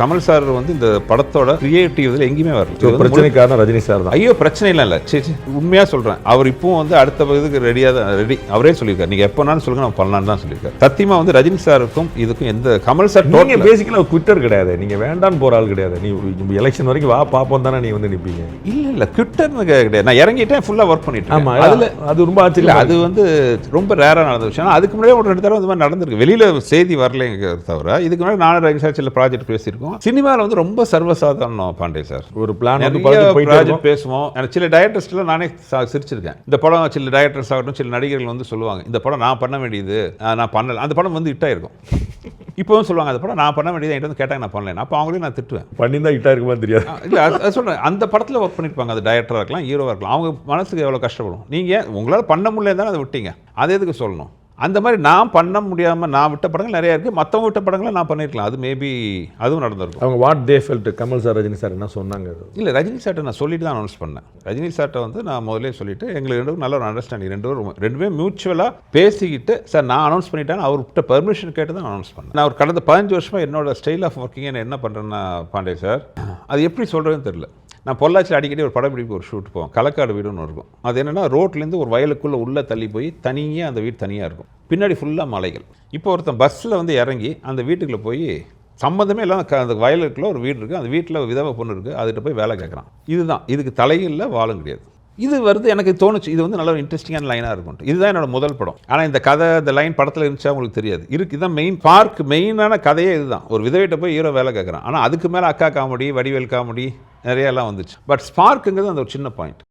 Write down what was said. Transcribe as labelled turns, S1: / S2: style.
S1: Kamal sir வந்து இந்த படத்தோட கிரியேட்டிவ் இதில் எங்கேயுமே வரல.
S2: பிரச்சனைக்கான ரஜினி சார் தான்.
S1: ஐயோ பிரச்சனை இல்லை சரி உண்மையாக சொல்கிறேன். அவர் இப்பவும் வந்து அடுத்த இதுக்கு ரெடி அவரே சொல்லியிருக்காரு. நீங்கள் எப்போனாலும் சொல்லுங்க நம்ம பண்ணலான்னு தான் சொல்லியிருக்காரு. சத்தியமாக வந்து ரஜினி சாருக்கும் இதுக்கும் எந்த கமல் சார்
S2: நீங்கள் பேசிக்கலாக ட்விட்டர் கிடையாது. நீங்கள் வேண்டான்னு போகிற ஆள் கிடையாது. நீ எலெக்ஷன் வரைக்கும் வா பார்ப்போம் தானே நீ வந்து நிற்பீங்க.
S1: இல்லை ட்விட்டர்னு கிடையாது. நான் இறங்கிட்டேன் ஃபுல்லாக ஒர்க் பண்ணிட்டு.
S2: ஆமாம் அதில் அது ரொம்ப ஆச்சரியம்.
S1: அது வந்து ரொம்ப ரேராக நடந்த விஷயம். அதுக்கு முன்னாடியே ஒரு 2 தடவை இந்த மாதிரி நடந்திருக்கு. வெளியில் செய்தி வரலைங்க தவிர இதுக்கு முன்னாடி நானும் ரஜினி சார் சில ப்ராஜெக்ட் பேசியிருக்கோம். சினிமாவில் வந்து ரொம்ப சர்வசாதாரணம் பாண்டே சார்.
S2: ஒரு பிளான்
S1: ப்ராஜெக்ட் பேசுவோம். சில டைரக்டர்ஸ்லாம் நானே சிரிச்சிருக்கேன். இந்த படம் சில டைரக்டர்ஸ் ஆகட்டும் சில நடிகர்கள் வந்து சொல்லுவாங்க இந்த படம் நான் பண்ண வேண்டியது நான் பண்ணல. அந்த படம் வந்து ஹிட் ஆயிருக்கும். இப்போவும் சொல்லுவாங்க அந்த படம் நான் பண்ண வேண்டியது என்கிட்ட வந்து கேட்டாங்க நான் பண்ணல. அப்போ அவங்களையும் நான் திட்டுவேன்.
S2: பண்ணி தான் ஹிட் ஆயிருக்குமா தெரியாது.
S1: இல்லை அது சொல்கிறேன். அந்த படத்தில் ஒர்க் பண்ணியிருப்பாங்க. அது டைரக்டராக இருக்கலாம் ஹீரோவாக இருக்கலாம். அவங்க மனசுக்கு எவ்வளோ கஷ்டப்படும். நீங்கள் உங்களால் பண்ண முடியல தானே அதை விட்டீங்க. அது எதுக்கு சொல்லணும்? அந்த மாதிரி நான் பண்ண முடியாமல் நான் விட்ட படங்கள் நிறையா இருக்குது. மற்றவங்க விட்ட படங்களை நான் பண்ணியிருக்கலாம். அது மேபி அதுவும் நடந்திருக்கும்.
S2: அவங்க what they felt Kamal sir Rajini sir என்ன சொன்னாங்க? இல்லை
S1: ரஜினி சார்ட்டை நான் சொல்லிட்டு தான் அனௌன்ஸ் பண்ணேன். ரஜினி சார்ட்டை வந்து நான் முதலே சொல்லிவிட்டு எங்களுக்கு 2 நல்ல ஒரு அண்டர்ஸ்டாண்டிங். ரெண்டுமே மியூச்சுவலாக பேசிக்கிட்டு சார் நான் அனௌன்ஸ் பண்ணிட்டேன். அவர்கிட்ட பெர்மிஷன் கேட்டு தான் அனௌன்ஸ் பண்ணேன். நான் ஒரு கடந்த 15 வருஷமாக என்னோட ஸ்டைல் ஆஃப் ஒர்க்கிங் என்ன பண்ணுறேன்னா பாண்டே சார் அது எப்படி சொல்கிறதுன்னு தெரியல. நான் பொள்ளாச்சியில் அடிக்கடி ஒரு படப்பிடிப்பு ஒரு ஷூட் போவோம். களக்காடு வீடுன்னு இருக்கும். அது என்னென்னா ரோட்லேருந்து ஒரு வயலுக்குள்ளே உள்ளே தள்ளி போய் தனியாக அந்த வீடு தனியாக இருக்கும். பின்னாடி ஃபுல்லாக மலைகள். இப்போ ஒருத்தன் பஸ்ஸில் வந்து இறங்கி அந்த வீட்டுக்குள்ளே போய் சம்மந்தமே இல்லாமல் அந்த வயலுக்குள்ளே ஒரு வீடு இருக்குது. அந்த வீட்டில் விதவை பொண்ணு இருக்குது. அதுகிட்ட போய் வேலை கேட்குறான். இதுதான் இதுக்கு தலையில் வாழும் கிடையாது. இது வருது எனக்கு தோணுச்சு இது வந்து நல்ல ஒரு இன்ட்ரெஸ்டிங்கான லைனாக இருக்கும். இதுதான் என்னோட முதல் படம். ஆனால் இந்த கதை இந்த லைன் படத்தில் இருந்துச்சா உங்களுக்கு தெரியாது. இதுதான் மெயின் பார்க் மெயினான கதையே இதுதான். ஒரு விதவைட்ட போய் ஹீரோ வேலை கேட்குறான். ஆனால் அதுக்கு மேலே அக்கா காமெடி வடிவேல் காமெடி நிறையெல்லாம் வந்துச்சு. பட் ஸ்பார்க்குங்கிறது அந்த ஒரு சின்ன பாயிண்ட்.